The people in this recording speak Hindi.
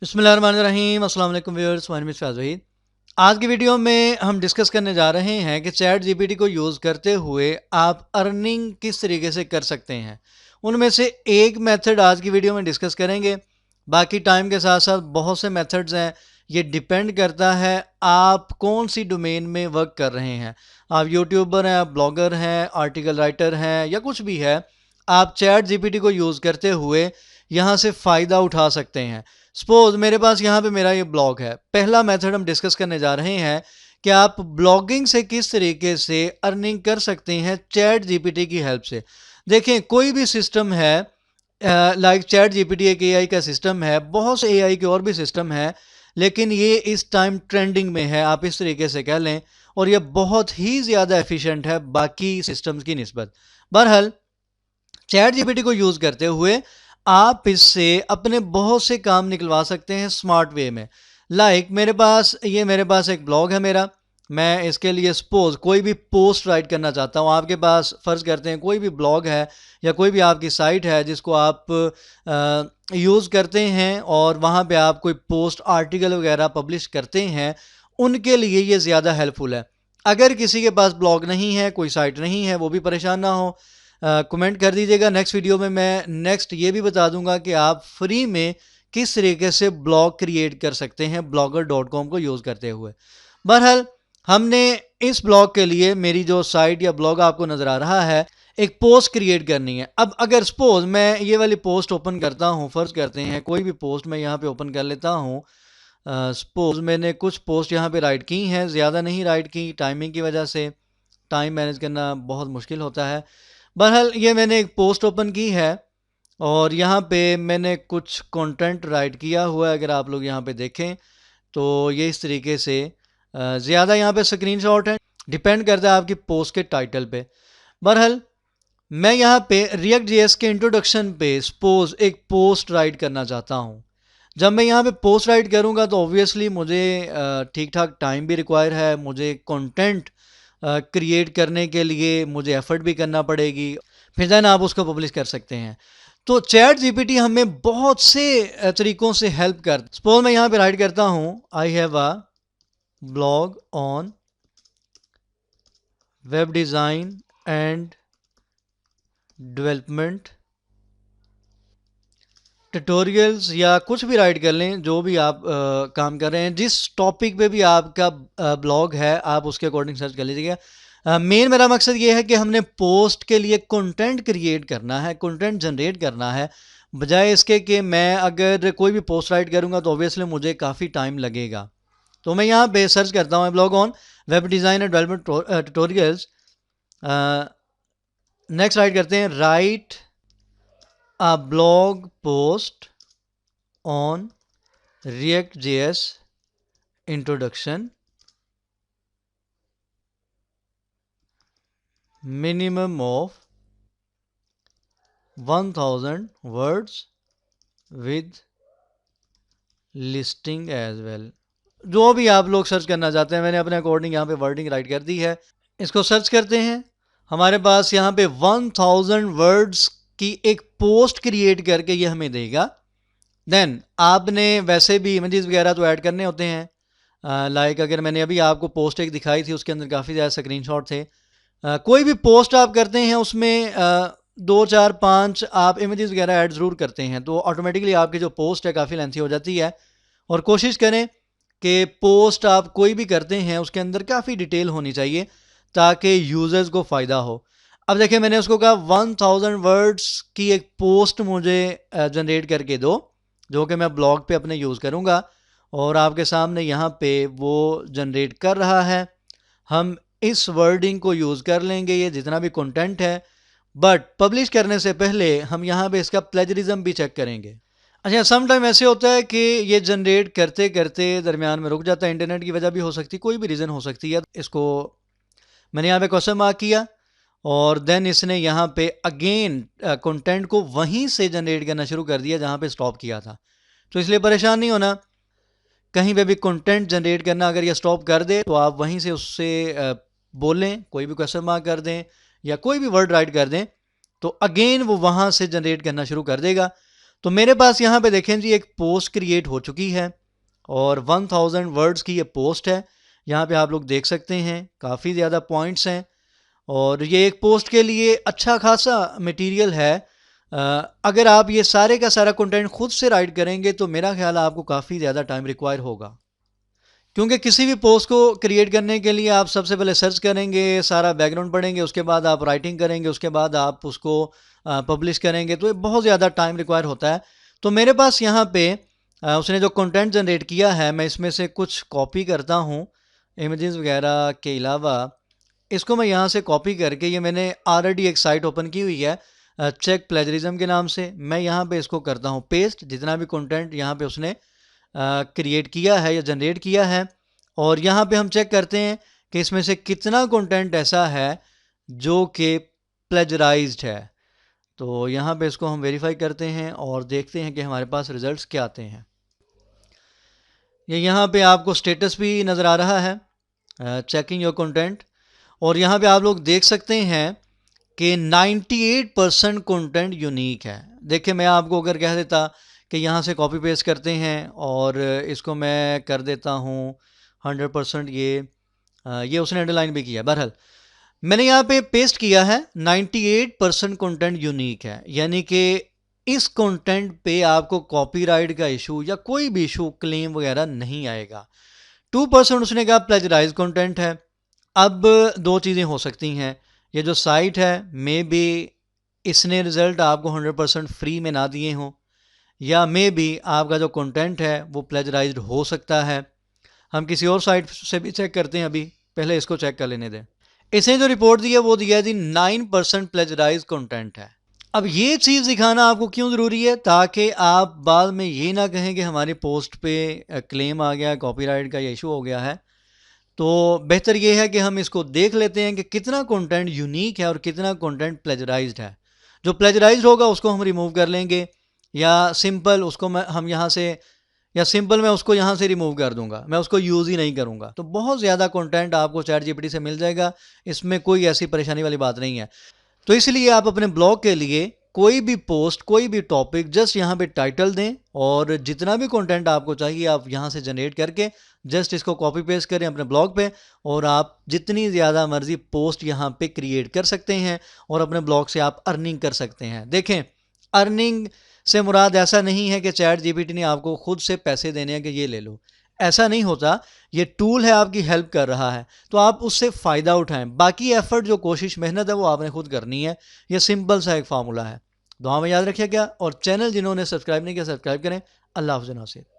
बिस्मिल्लाहिर्रहमानिर्रहीम। अस्सलाम वालेकुम व्यूअर्स, माय नेम इज़ फैज़ वहीद। आज की वीडियो में हम डिस्कस करने जा रहे हैं कि चैट जीपीटी को यूज़ करते हुए आप अर्निंग किस तरीके से कर सकते हैं। उनमें से एक मेथड आज की वीडियो में डिस्कस करेंगे। बाकी टाइम के साथ साथ बहुत से मेथड्स हैं। ये डिपेंड करता है आप कौन सी डोमेन में वर्क कर रहे हैं। आप यूट्यूबर हैं, आप ब्लॉगर हैं, आर्टिकल राइटर हैं या कुछ भी है, आप चैट जीपीटी को यूज़ करते हुए यहाँ से फ़ायदा उठा सकते हैं। सपोज मेरे पास यहाँ पे मेरा ये ब्लॉग है। पहला मेथड हम डिस्कस करने जा रहे हैं कि आप ब्लॉगिंग से किस तरीके से अर्निंग कर सकते हैं चैट जीपीटी की हेल्प से। देखें, कोई भी सिस्टम है लाइक चैट जीपीटी एक एआई का सिस्टम है, बहुत से एआई के और भी सिस्टम है, लेकिन ये इस टाइम ट्रेंडिंग में है, आप इस तरीके से कह लें, और ये बहुत ही ज़्यादा एफिशिएंट है बाकी सिस्टम्स की निस्बत। बहरहाल, चैट जीपीटी को यूज़ करते हुए आप इससे अपने बहुत से काम निकलवा सकते हैं स्मार्ट वे में। लाइक मेरे पास एक ब्लॉग है मेरा। मैं इसके लिए सपोज कोई भी पोस्ट राइट करना चाहता हूँ। आपके पास फ़र्ज़ करते हैं कोई भी ब्लॉग है या कोई भी आपकी साइट है जिसको आप यूज़ करते हैं और वहाँ पे आप कोई पोस्ट आर्टिकल वगैरह पब्लिश करते हैं, उनके लिए ये ज़्यादा हेल्पफुल है। अगर किसी के पास ब्लॉग नहीं है, कोई साइट नहीं है, वो भी परेशान ना हो, कमेंट कर दीजिएगा। नेक्स्ट वीडियो में मैं नेक्स्ट ये भी बता दूंगा कि आप फ्री में किस तरीके से ब्लॉग क्रिएट कर सकते हैं blogger.com को यूज़ करते हुए। बहरहाल, हमने इस ब्लॉग के लिए मेरी जो साइट या ब्लॉग आपको नज़र आ रहा है, एक पोस्ट क्रिएट करनी है। अब अगर सपोज मैं ये वाली पोस्ट ओपन करता हूँ, फ़र्ज़ करते हैं कोई भी पोस्ट मैं यहाँ पे ओपन कर लेता हूँ। सपोज मैंने कुछ पोस्ट यहाँ पे राइट की हैं, ज़्यादा नहीं राइट की, टाइमिंग की वजह से टाइम मैनेज करना बहुत मुश्किल होता है। बहरहाल, ये मैंने एक पोस्ट ओपन की है और यहाँ पे मैंने कुछ कंटेंट राइट किया हुआ है। अगर आप लोग यहाँ पे देखें तो ये इस तरीके से ज़्यादा यहाँ पे स्क्रीनशॉट है, डिपेंड करता है आपकी पोस्ट के टाइटल पे। बहरहाल, मैं यहाँ पे रिएक्ट जेएस के इंट्रोडक्शन पे सपोज एक पोस्ट राइट करना चाहता हूँ। जब मैं यहाँ पे पोस्ट राइट करूँगा तो ऑब्वियसली मुझे ठीक ठाक टाइम भी रिक्वायर है, मुझे कंटेंट क्रिएट करने के लिए मुझे एफर्ट भी करना पड़ेगी, फिर देन आप उसको पब्लिश कर सकते हैं। तो चैट जीपीटी हमें बहुत से तरीकों से हेल्प कर। सपोज मैं यहाँ पे राइट करता हूँ, I have a blog on web design and development tutorials, या कुछ भी राइट कर लें, जो भी आप काम कर रहे हैं, जिस टॉपिक पे भी आपका ब्लॉग है आप उसके अकॉर्डिंग सर्च कर लीजिएगा। मेन मेरा मकसद ये है कि हमने पोस्ट के लिए कंटेंट क्रिएट करना है, कंटेंट जनरेट करना है, बजाय इसके कि मैं अगर कोई भी पोस्ट राइट करूँगा तो ऑब्वियसली मुझे काफ़ी टाइम लगेगा। तो मैं यहाँ पे सर्च करता हूँ blog on web design and development tutorials. Next right करते हैं, right a blog post on React.js introduction, minimum of 1000 words with listing as well। जो भी आप लोग सर्च करना चाहते हैं, मैंने अपने अकॉर्डिंग यहाँ पे वर्डिंग राइट कर दी है। इसको सर्च करते हैं, हमारे पास यहाँ पे 1000 वर्ड्स की एक पोस्ट क्रिएट करके ये हमें देगा। देन आपने वैसे भी इमेजेस वगैरह तो ऐड करने होते हैं। लाइक अगर मैंने अभी आपको पोस्ट एक दिखाई थी, उसके अंदर काफ़ी ज़्यादा स्क्रीनशॉट थे। कोई भी पोस्ट आप करते हैं उसमें 2 4 5 आप इमेजेस वगैरह ऐड ज़रूर करते हैं, तो ऑटोमेटिकली आपकी जो पोस्ट है काफ़ी लेंथी हो जाती है। और कोशिश करें कि पोस्ट आप कोई भी करते हैं उसके अंदर काफ़ी डिटेल होनी चाहिए ताकि यूज़र्स को फ़ायदा हो। अब देखिए, मैंने उसको कहा 1000 वर्ड्स की एक पोस्ट मुझे जनरेट करके दो, जो कि मैं ब्लॉग पे अपने यूज़ करूँगा, और आपके सामने यहाँ पे वो जनरेट कर रहा है। हम इस वर्डिंग को यूज़ कर लेंगे, ये जितना भी कंटेंट है, बट पब्लिश करने से पहले हम यहाँ पे इसका प्लेजरिज्म भी चेक करेंगे। अच्छा, सम टाइम ऐसे होता है कि ये जनरेट करते करते दरमियान में रुक जाता है, इंटरनेट की वजह भी हो सकती है, कोई भी रीज़न हो सकती है। इसको मैंने यहाँ पे क्वेश्चन मार्क किया और देन इसने यहाँ पे अगेन कंटेंट को वहीं से जनरेट करना शुरू कर दिया जहाँ पे स्टॉप किया था। तो इसलिए परेशान नहीं होना, कहीं पे भी कंटेंट जनरेट करना अगर ये स्टॉप कर दे तो आप वहीं से उससे बोलें, कोई भी क्वेश्चन मार्क कर दें या कोई भी वर्ड राइट कर दें, तो अगेन वो वहाँ से जनरेट करना शुरू कर देगा। तो मेरे पास यहाँ पे देखें जी एक पोस्ट क्रिएट हो चुकी है और 1000 वर्ड्स की ये पोस्ट है। यहाँ पे आप लोग देख सकते हैं काफ़ी ज़्यादा पॉइंट्स हैं और ये एक पोस्ट के लिए अच्छा खासा मटेरियल है। अगर आप ये सारे का सारा कंटेंट खुद से राइट करेंगे तो मेरा ख्याल है आपको काफ़ी ज़्यादा टाइम रिक्वायर होगा, क्योंकि किसी भी पोस्ट को क्रिएट करने के लिए आप सबसे पहले सर्च करेंगे, सारा बैकग्राउंड पढ़ेंगे, उसके बाद आप राइटिंग करेंगे, उसके बाद आप उसको पब्लिश करेंगे, तो ये बहुत ज़्यादा टाइम रिक्वायर होता है। तो मेरे पास यहाँ पे उसने जो कंटेंट जनरेट किया है, मैं इसमें से कुछ कॉपी करता हूँ इमेजेस वगैरह के अलावा। इसको मैं यहाँ से कॉपी करके, ये मैंने ऑलरेडी एक साइट ओपन की हुई है चेक प्लेजरिज्म के नाम से, मैं यहाँ पे इसको करता हूँ पेस्ट, जितना भी कंटेंट यहाँ पे उसने क्रिएट किया है या जनरेट किया है। और यहाँ पे हम चेक करते हैं कि इसमें से कितना कंटेंट ऐसा है जो कि प्लेजराइज्ड है। तो यहाँ पे इसको हम वेरीफाई करते हैं और देखते हैं कि हमारे पास रिजल्ट्स क्या आते हैं। ये यहाँ पे आपको स्टेटस भी नज़र आ रहा है चेकिंग योर कंटेंट, और यहाँ पे आप लोग देख सकते हैं कि 98% कंटेंट यूनिक है। देखिए मैं आपको अगर कह देता कि यहाँ से कॉपी पेस्ट करते हैं और इसको मैं कर देता हूँ 100%, ये उसने अंडरलाइन भी किया। बहरहाल मैंने यहाँ पे पेस्ट किया है 98% कंटेंट यूनिक है, यानी कि इस कंटेंट पे आपको कॉपीराइट का इशू या कोई भी इशू क्लेम वगैरह नहीं आएगा। 2% उसने कहा प्लेजराइज कंटेंट है। अब दो चीज़ें हो सकती हैं, ये जो साइट है मे बी इसने रिज़ल्ट आपको 100% फ्री में ना दिए हों, या मे बी आपका जो कंटेंट है वो प्लेजराइज्ड हो सकता है। हम किसी और साइट से भी चेक करते हैं, अभी पहले इसको चेक कर लेने दें। इसने जो रिपोर्ट दी है वो दिया है जी 9% प्लेजराइज कंटेंट है। अब ये चीज़ दिखाना आपको क्यों ज़रूरी है, ताकि आप बाद में ये ना कहें कि हमारी पोस्ट पे क्लेम आ गया, कॉपीराइट का ये इशू हो गया है। तो बेहतर ये है कि हम इसको देख लेते हैं कि कितना कंटेंट यूनिक है और कितना कंटेंट प्लेजराइज्ड है। जो प्लेजराइज्ड होगा उसको हम रिमूव कर लेंगे, या सिंपल उसको हम यहाँ से, या सिंपल मैं उसको यहाँ से रिमूव कर दूंगा, मैं उसको यूज़ ही नहीं करूँगा। तो बहुत ज़्यादा कंटेंट आपको चैट जीपीटी से मिल जाएगा, इसमें कोई ऐसी परेशानी वाली बात नहीं है। तो इसलिए आप अपने ब्लॉग के लिए कोई भी पोस्ट, कोई भी टॉपिक, जस्ट यहाँ पे टाइटल दें और जितना भी कंटेंट आपको चाहिए आप यहाँ से जनरेट करके जस्ट इसको कॉपी पेस्ट करें अपने ब्लॉग पे, और आप जितनी ज़्यादा मर्जी पोस्ट यहाँ पे क्रिएट कर सकते हैं और अपने ब्लॉग से आप अर्निंग कर सकते हैं। देखें, अर्निंग से मुराद ऐसा नहीं है कि चैट जीपीटी ने आपको खुद से पैसे देने हैं कि ये ले लो, ऐसा नहीं होता। ये टूल है, आपकी हेल्प कर रहा है, तो आप उससे फ़ायदा उठाएं। बाकी एफर्ट, जो कोशिश, मेहनत है, वो आपने खुद करनी है। ये सिंपल सा एक फार्मूला है। दुआ में याद रखिएगा, और चैनल जिन्होंने सब्सक्राइब नहीं किया सब्सक्राइब करें। अल्लाह हाफ़िज़ नासिर।